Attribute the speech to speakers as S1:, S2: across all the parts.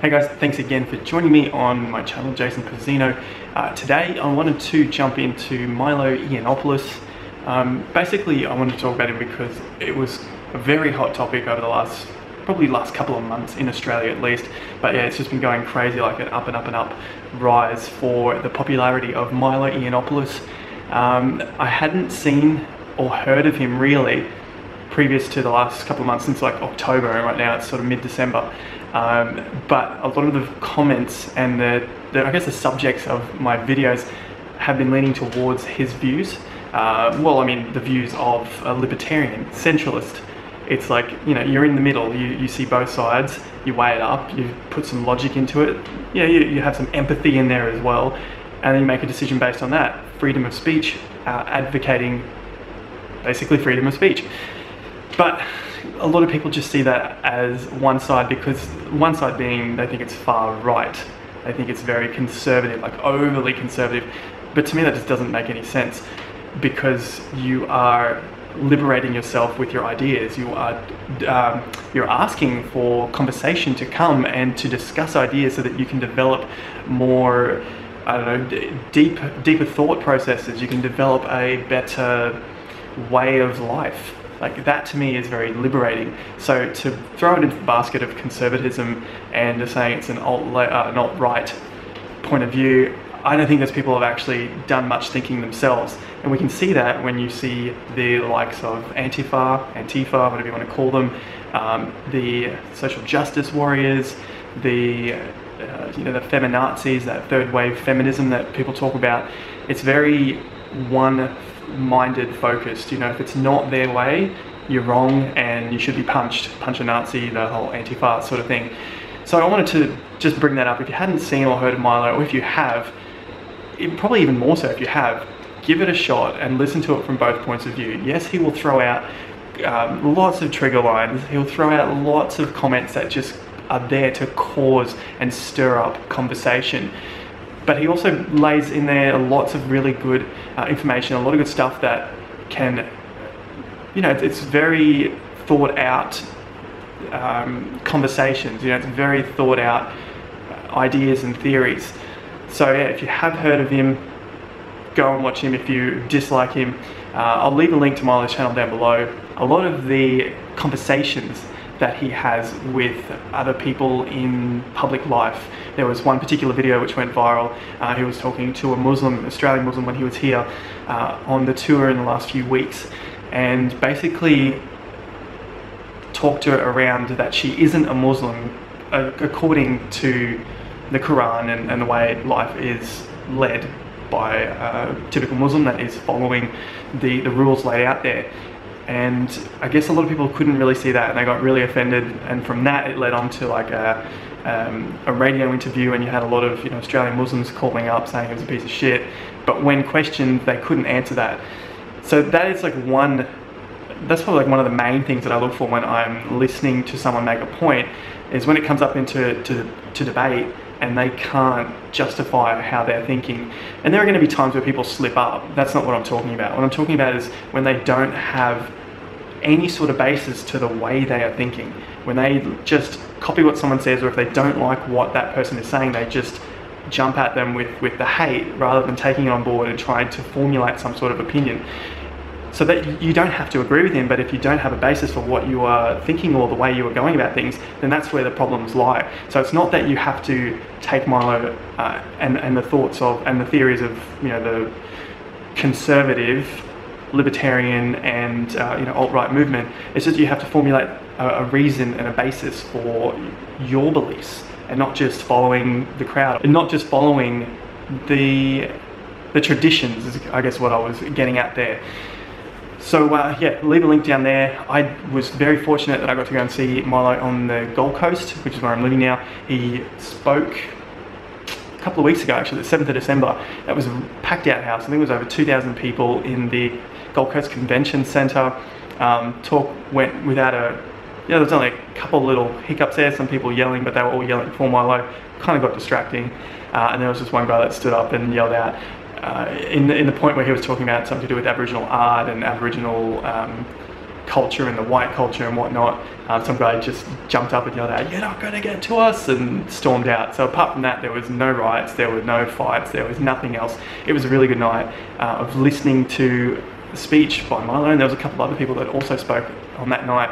S1: Hey guys, thanks again for joining me on my channel, Jason Pizzino. Today I wanted to jump into Milo Yiannopoulos. Basically I wanted to talk about him because it was a very hot topic over the probably last couple of months in Australia at least. But yeah, it's just been going crazy, like an up and up and up rise for the popularity of Milo Yiannopoulos. I hadn't seen or heard of him really previous to the last couple of months, since like October, and right now it's sort of mid-December. But a lot of the comments and I guess the subjects of my videos have been leaning towards his views. Well, I mean, the views of a libertarian, centralist. It's like, you know, you're in the middle, you see both sides, you weigh it up, you put some logic into it, you have some empathy in there as well, and then you make a decision based on that. Freedom of speech, advocating basically freedom of speech. But a lot of people just see that as one side, because one side being they think it's far right. They think it's very conservative, like overly conservative. But to me that just doesn't make any sense, because you are liberating yourself with your ideas. You're asking for conversation to come and to discuss ideas so that you can develop more, I don't know, deeper thought processes. You can develop a better way of life. Like, that to me is very liberating. So to throw it into the basket of conservatism and to saying it's an alt-right point of view, I don't think those people have actually done much thinking themselves. And we can see that when you see the likes of Antifa, whatever you want to call them, the social justice warriors, the feminazis, that third wave feminism that people talk about. It's very one-minded focused. You know, if it's not their way, you're wrong and you should be punched. Punch a Nazi, the whole Antifa sort of thing. So I wanted to just bring that up. If you hadn't seen or heard of Milo, or if you have, probably even more so if you have, give it a shot and listen to it from both points of view. Yes, he will throw out lots of trigger lines. He'll throw out lots of comments that just are there to cause and stir up conversation. But he also lays in there lots of really good information, a lot of good stuff that can, you know, it's very thought out conversations, you know, it's very thought out ideas and theories. So yeah, if you have heard of him, go and watch him. If you dislike him, I'll leave a link to Milo's channel down below. A lot of the conversations that he has with other people in public life. There was one particular video which went viral. He was talking to a Muslim, Australian Muslim, when he was here on the tour in the last few weeks, and basically talked to her around that she isn't a Muslim according to the Quran and the way life is led by a typical Muslim that is following the rules laid out there. And I guess a lot of people couldn't really see that, and they got really offended, and from that it led on to like a radio interview, and you had a lot of, you know, Australian Muslims calling up saying it was a piece of shit, but when questioned they couldn't answer that. So that is like that's probably like one of the main things that I look for when I'm listening to someone make a point, is when it comes up into debate and they can't justify how they're thinking. And there are going to be times where people slip up. That's not what I'm talking about. What I'm talking about is when they don't have any sort of basis to the way they are thinking. When they just copy what someone says, or if they don't like what that person is saying, they just jump at them with the hate rather than taking it on board and trying to formulate some sort of opinion. So that you don't have to agree with him, but if you don't have a basis for what you are thinking or the way you are going about things, then that's where the problems lie. So it's not that you have to take Milo and the thoughts of and the theories of, you know, the conservative, libertarian and you know, alt-right movement. It's just you have to formulate a reason and a basis for your beliefs, and not just following the crowd, and not just following the traditions, is I guess what I was getting at there. So yeah, leave a link down there. I was very fortunate that I got to go and see Milo on the Gold Coast, which is where I'm living now. He spoke a couple of weeks ago, actually, the 7th of December. That was a packed out house. I think it was over 2,000 people in the Gold Coast Convention Centre. Talk went without there was only a couple of little hiccups there, some people yelling, but they were all yelling for Milo. Kind of got distracting. And there was just one guy that stood up and yelled out, in the point where he was talking about something to do with Aboriginal art and Aboriginal culture and the white culture and whatnot. Some guy just jumped up and yelled out, "You're not going to get to us," and stormed out. So apart from that, there was no riots, there were no fights, there was nothing else. It was a really good night of listening to the speech by Milo, and there was a couple of other people that also spoke on that night.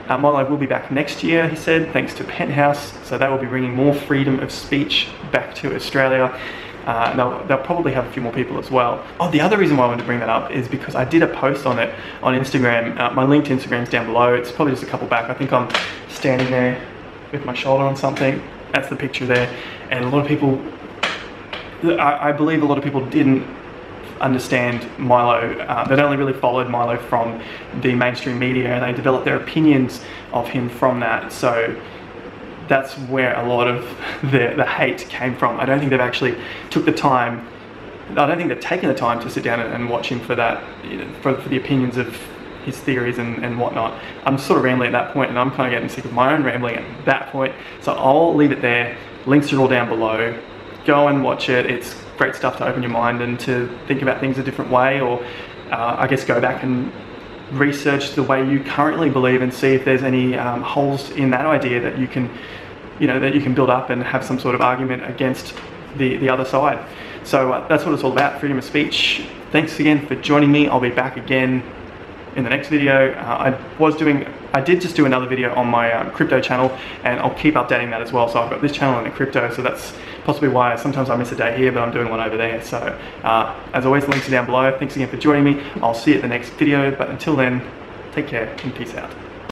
S1: Milo will be back next year, he said, thanks to Penthouse, so they will be bringing more freedom of speech back to Australia. They'll probably have a few more people as well. Oh, the other reason why I wanted to bring that up is because I did a post on it on Instagram. My link to Instagram's down below. It's probably just a couple back. I think I'm standing there with my shoulder on something. That's the picture there. And a lot of people, I believe a lot of people didn't understand Milo. They'd only really followed Milo from the mainstream media, and they developed their opinions of him from that. So that's where a lot of the hate came from. I don't think they've actually took the time, I don't think they've taken the time to sit down and watch him for that, you know, for the opinions of his theories and whatnot. I'm sort of rambling at that point, and I'm kind of getting sick of my own rambling at that point. So I'll leave it there. Links are all down below. Go and watch it. It's great stuff to open your mind and to think about things a different way, or I guess go back and research the way you currently believe and see if there's any holes in that idea that you can, you know, that you can build up and have some sort of argument against the other side. So that's what it's all about, freedom of speech. Thanks again for joining me. I'll be back again in the next video. I did just do another video on my crypto channel, and I'll keep updating that as well. So I've got this channel and the crypto, so that's possibly why sometimes I miss a day here, but I'm doing one over there. So as always, the links are down below. Thanks again for joining me. I'll see you at the next video, but until then, take care and peace out.